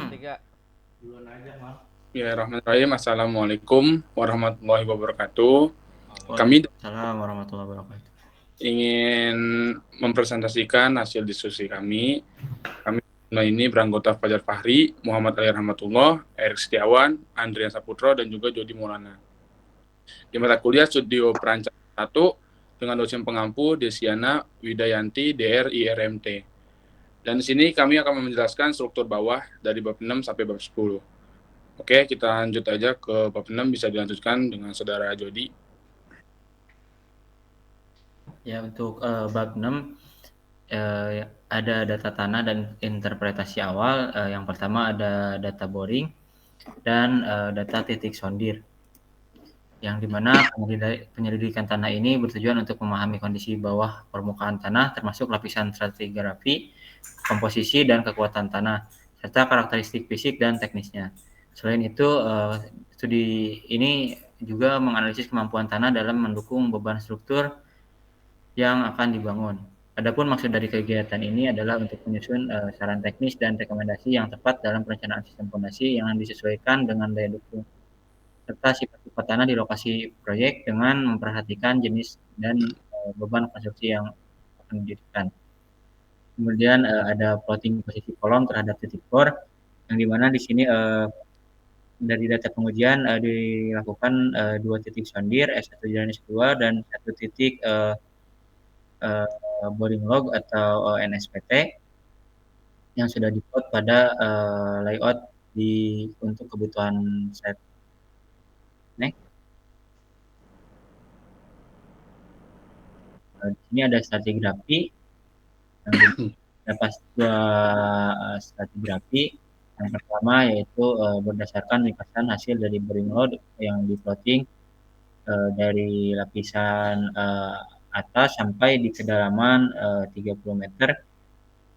Tiga. Bismillahirrahmanirrahim. Assalamualaikum warahmatullahi wabarakatuh. Kami Waalaikumsalam warahmatullahi wabarakatuh. ingin mempresentasikan hasil diskusi kami. Kami ini beranggota Fajar Fahri, Muhammad Ali Rahmatullah, Erik Setiawan, Andrian Saputro, dan juga Jody Maulana. Di mata kuliah Studio Perancangan 1 dengan dosen pengampu Desiana Widayanti, DR IRMT. Dan di sini kami akan menjelaskan struktur bawah dari bab 6 sampai bab 10. Oke, kita lanjut aja ke bab 6, bisa dilanjutkan dengan saudara Jody. Ya, untuk bab 6 ada data tanah dan interpretasi awal. Yang pertama ada data boring dan data titik sondir. Yang dimana penyelidikan tanah ini bertujuan untuk memahami kondisi bawah permukaan tanah termasuk lapisan stratigrafi, komposisi dan kekuatan tanah, serta karakteristik fisik dan teknisnya. Selain itu, studi ini juga menganalisis kemampuan tanah dalam mendukung beban struktur yang akan dibangun. Adapun maksud dari kegiatan ini adalah untuk menyusun saran teknis dan rekomendasi yang tepat dalam perencanaan sistem fondasi yang disesuaikan dengan daya dukung serta sifat-sifat tanah di lokasi proyek dengan memperhatikan jenis dan beban konstruksi yang akan didirikan. Kemudian ada plotting posisi kolom terhadap titik bor, yang dimana di sini dari data pengujian dilakukan 2 titik sondir S1 dan S2 dan 1 titik boring log atau NSPT yang sudah diplot pada layout untuk kebutuhan site. Next. Di sini ada stratigrafi. Dapat 2 stratigrafi. Yang pertama yaitu berdasarkan ringkasan hasil dari boring load yang diplotting dari lapisan atas sampai di kedalaman 30 meter,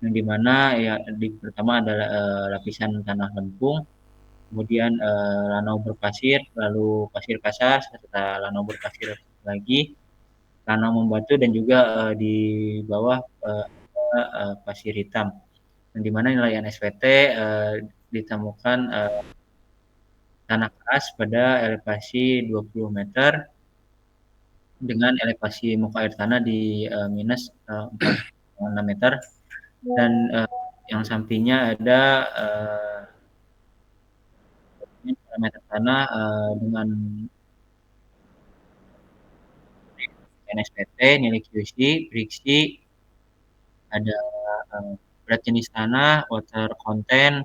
yang dimana ya pertama adalah lapisan tanah lempung, kemudian lanau berpasir, lalu pasir kasar, serta lanau berpasir lagi, lanau membatu, dan juga di bawah pasir hitam. Yang dimana nilai NSPT ditemukan tanah keras pada elevasi 20 meter dengan elevasi muka air tanah di minus 4,6 meter, dan yang sampingnya ada parameter tanah dengan NSPT, nilai QC, friksi, ada berat jenis tanah, water content,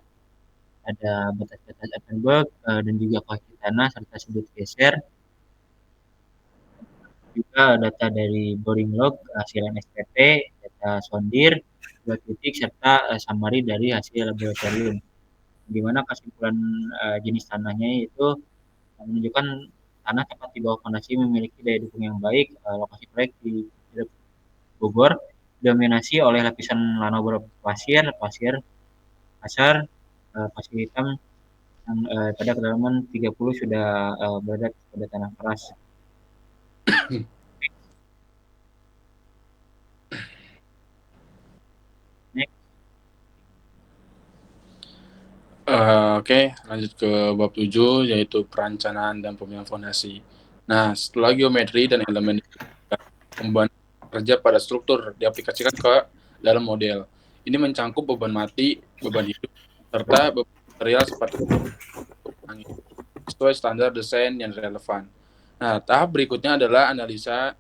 ada batas-batas Attenborough dan juga kaki tanah serta sudut geser. Juga data dari boring log, hasil NSPT, data sondir, 2 titik, serta summary dari hasil laboratorium. Di mana kesimpulan jenis tanahnya itu menunjukkan tanah tepat di bawah fondasi memiliki daya dukung yang baik. Lokasi proyek di Bogor didominasi oleh lapisan lanau berpasir, pasir kasar, pasir hitam yang pada kedalaman 30 sudah berada pada tanah keras. Oke, lanjut ke bab 7, yaitu perencanaan dan pemilihan fondasi. Nah, setelah geometri dan elemen pembeban kerja pada struktur diaplikasikan ke dalam model. Ini mencangkup beban mati, beban hidup, serta beban material seperti angin, sesuai standar desain yang relevan. Nah, tahap berikutnya adalah analisa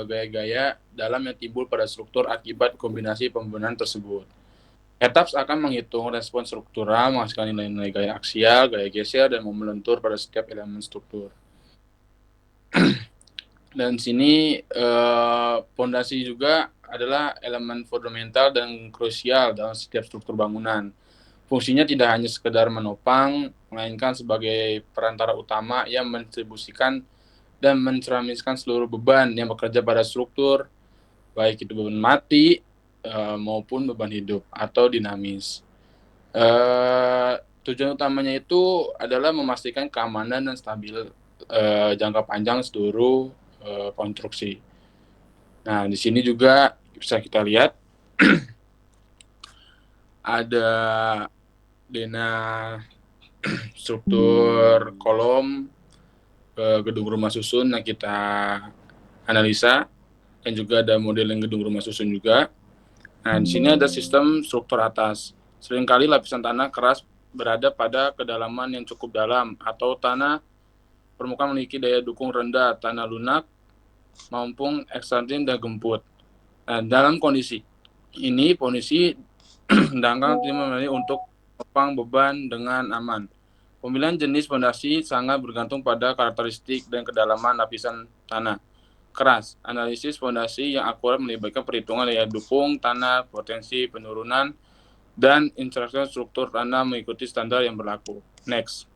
gaya-gaya dalam yang timbul pada struktur akibat kombinasi pembebanan tersebut. ETAPS akan menghitung respons struktural, menghasilkan nilai-nilai gaya aksial, gaya geser, dan momen lentur pada setiap elemen struktur. Dan sini fondasi juga adalah elemen fundamental dan krusial dalam setiap struktur bangunan. Fungsinya tidak hanya sekedar menopang, melainkan sebagai perantara utama yang mendistribusikan dan mencerminkan seluruh beban yang bekerja pada struktur, baik itu beban mati maupun beban hidup atau dinamis. Tujuan utamanya itu adalah memastikan keamanan dan stabil jangka panjang seluruh konstruksi. Nah, di sini juga bisa kita lihat ada Dena struktur kolom gedung rumah susun yang kita analisa, dan juga ada modeling gedung rumah susun juga. Nah, di sini ada sistem struktur atas. Seringkali lapisan tanah keras berada pada kedalaman yang cukup dalam, atau tanah permukaan memiliki daya dukung rendah, tanah lunak, maupun ekstrim dan gempur. Nah, dalam kondisi ini, fondasi hendaknya memilih untuk menopang beban dengan aman. Pemilihan jenis fondasi sangat bergantung pada karakteristik dan kedalaman lapisan tanah keras. Analisis fondasi yang akurat melibatkan perhitungan daya dukung tanah, potensi penurunan, dan instruksi struktur tanah mengikuti standar yang berlaku. Next.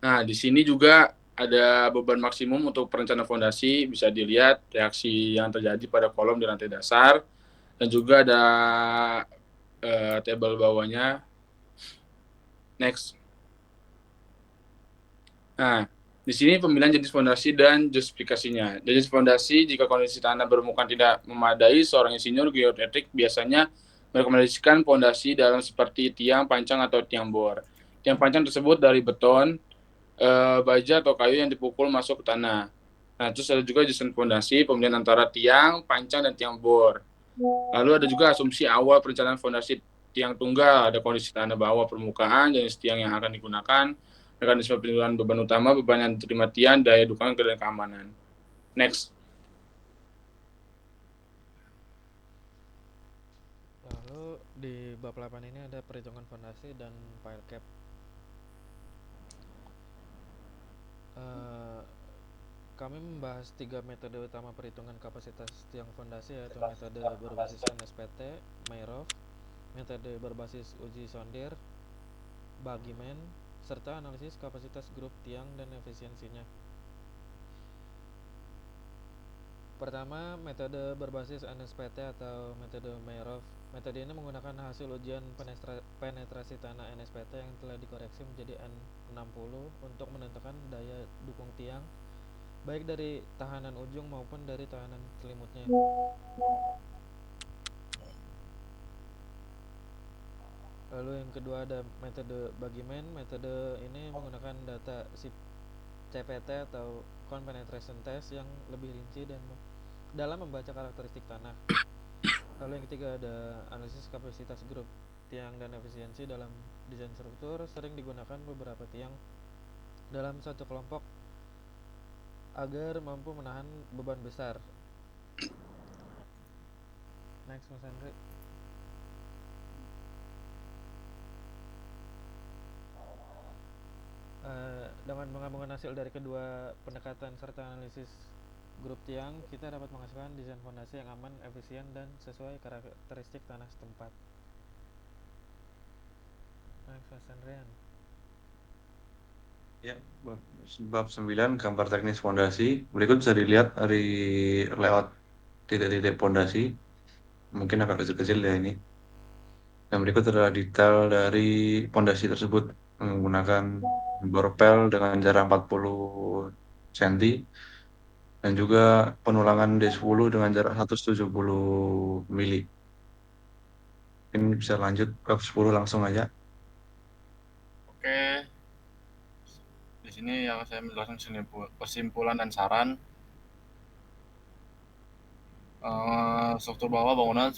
Nah, di sini juga ada beban maksimum untuk perencanaan fondasi. Bisa dilihat reaksi yang terjadi pada kolom di lantai dasar, dan juga ada tabel bawahnya. Next. Nah, di sini pemilihan jenis fondasi dan justifikasinya. Jenis fondasi, jika kondisi tanah permukaan tidak memadai, seorang insinyur geoteknik biasanya merekomendasikan fondasi dalam seperti tiang pancang atau tiang bor. Tiang pancang tersebut dari beton, baja atau kayu yang dipukul masuk ke tanah. Nah, terus ada juga jenis fondasi, pemilihan antara tiang, pancang, dan tiang bor. Lalu ada juga asumsi awal perencanaan fondasi tiang tunggal, ada kondisi tanah bawah permukaan, jenis tiang yang akan digunakan, mekanisme penilaian beban utama, beban yang diterima tiang, daya dukung dan keamanan. Next. Lalu di bab 8 ini ada perhitungan fondasi dan pile cap. Kami membahas 3 metode utama perhitungan kapasitas tiang fondasi, yaitu metode berbasis NSPT, Mayrov, metode berbasis uji sondir, Bagiman, serta analisis kapasitas grup tiang dan efisiensinya. Pertama, metode berbasis NSPT atau metode Mayrov. Metode ini menggunakan hasil ujian penetrasi tanah NSPT yang telah dikoreksi menjadi N60 untuk menentukan daya dukung tiang, baik dari tahanan ujung maupun dari tahanan selimutnya. Lalu yang kedua ada metode Bagiman. Metode ini menggunakan data CPT atau Count Penetration Test yang lebih rinci dan dalam membaca karakteristik tanah. Lalu yang ketiga ada analisis kapasitas grup tiang dan efisiensi dalam desain struktur. Sering digunakan beberapa tiang dalam satu kelompok agar mampu menahan beban besar. Next, Mas Andre. Dengan menggabungkan hasil dari kedua pendekatan serta analisis grup tiang, kita dapat menghasilkan desain fondasi yang aman, efisien, dan sesuai karakteristik tanah setempat. Next, Mas Andrean. Ya, bab 9 gambar teknis fondasi. Berikut bisa dilihat dari layout titik-titik fondasi. Mungkin agak kecil-kecil ya ini. Dan berikut adalah detail dari fondasi tersebut menggunakan borpel dengan jarak 40 cm dan juga penulangan D10 dengan jarak 170 mili. Ini bisa lanjut bab 10 langsung aja. Oke, di sini yang saya menjelaskan kesimpulan dan saran. Struktur bawah bangunan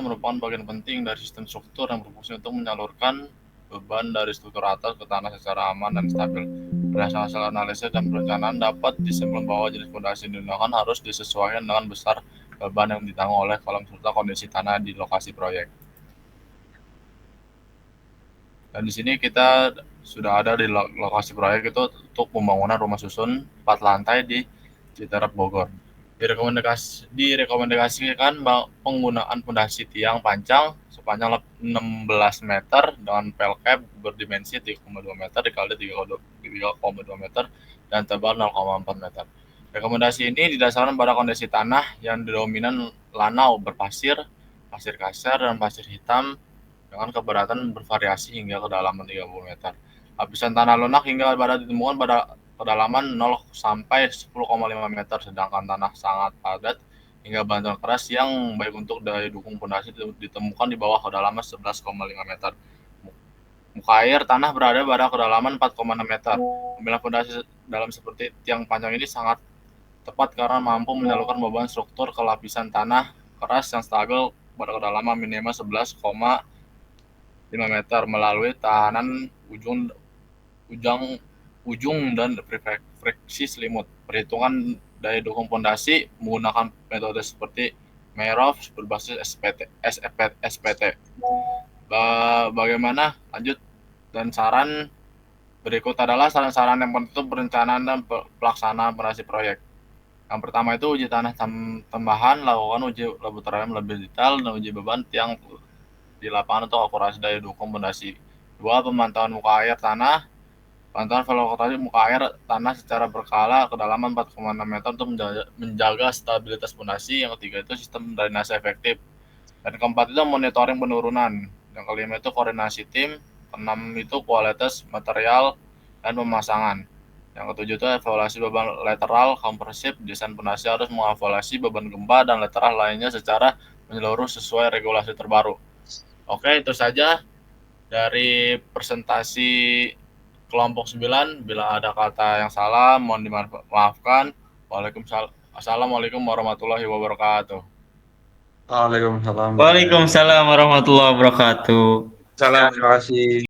merupakan bagian penting dari sistem struktur yang berfungsi untuk menyalurkan beban dari struktur atas ke tanah secara aman dan stabil. Berdasarkan hasil analisis dan perencanaan, dapat disimpulkan bahwa jenis fondasi yang digunakan harus disesuaikan dengan besar beban yang ditanggung oleh kolom serta kondisi tanah di lokasi proyek. Dan di sini kita sudah ada di lokasi proyek itu untuk pembangunan rumah susun 4 lantai di Citerep, Bogor. Direkomendasikan penggunaan fondasi tiang pancang sepanjang 16 meter dengan pile cap berdimensi 3,2 meter dikali 3,2 meter dan tebal 0,4 meter. Rekomendasi ini didasarkan pada kondisi tanah yang dominan lanau berpasir, pasir kasar, dan pasir hitam dengan keberatan bervariasi hingga kedalaman 30 meter. Lapisan tanah lunak hingga ditemukan pada kedalaman 0 sampai 10,5 meter, sedangkan tanah sangat padat hingga bantuan keras yang baik untuk daya dukung pondasi ditemukan di bawah kedalaman 11,5 meter. Muka air tanah berada pada kedalaman 4,6 meter. Pemilihan pondasi dalam seperti tiang panjang ini sangat tepat karena mampu menyalurkan beban struktur ke lapisan tanah keras yang stabil pada kedalaman minimal 11,5 meter melalui tahanan ujung dan friksi selimut. Perhitungan daya dukung pondasi menggunakan metode seperti Meyerhof berbasis SPT. Bagaimana lanjut dan saran berikut adalah saran-saran yang penting untuk perencanaan dan pelaksanaan pondasi proyek. Yang pertama itu uji tanah tambahan, lakukan uji laboratorium lebih detail dan uji beban tiang di lapangan untuk akurasi daya dukung pondasi. 2. Pemantauan muka air tanah. Pantauan velocity muka air tanah secara berkala kedalaman 4,6 meter untuk menjaga stabilitas pondasi. Yang ketiga itu sistem drainase efektif. Dan keempat itu monitoring penurunan. Yang kelima itu koordinasi tim. Keenam itu kualitas material dan pemasangan. Yang ketujuh itu evaluasi beban lateral kompresif. Desain pondasi harus mengevaluasi beban gempa dan lateral lainnya secara menyeluruh sesuai regulasi terbaru. Oke, itu saja dari presentasi kelompok 9. Bila ada kata yang salah mohon dimaafkan. Assalamualaikum warahmatullahi wabarakatuh. Waalaikumsalam. Waalaikumsalam warahmatullahi wabarakatuh. Salam, terima kasih.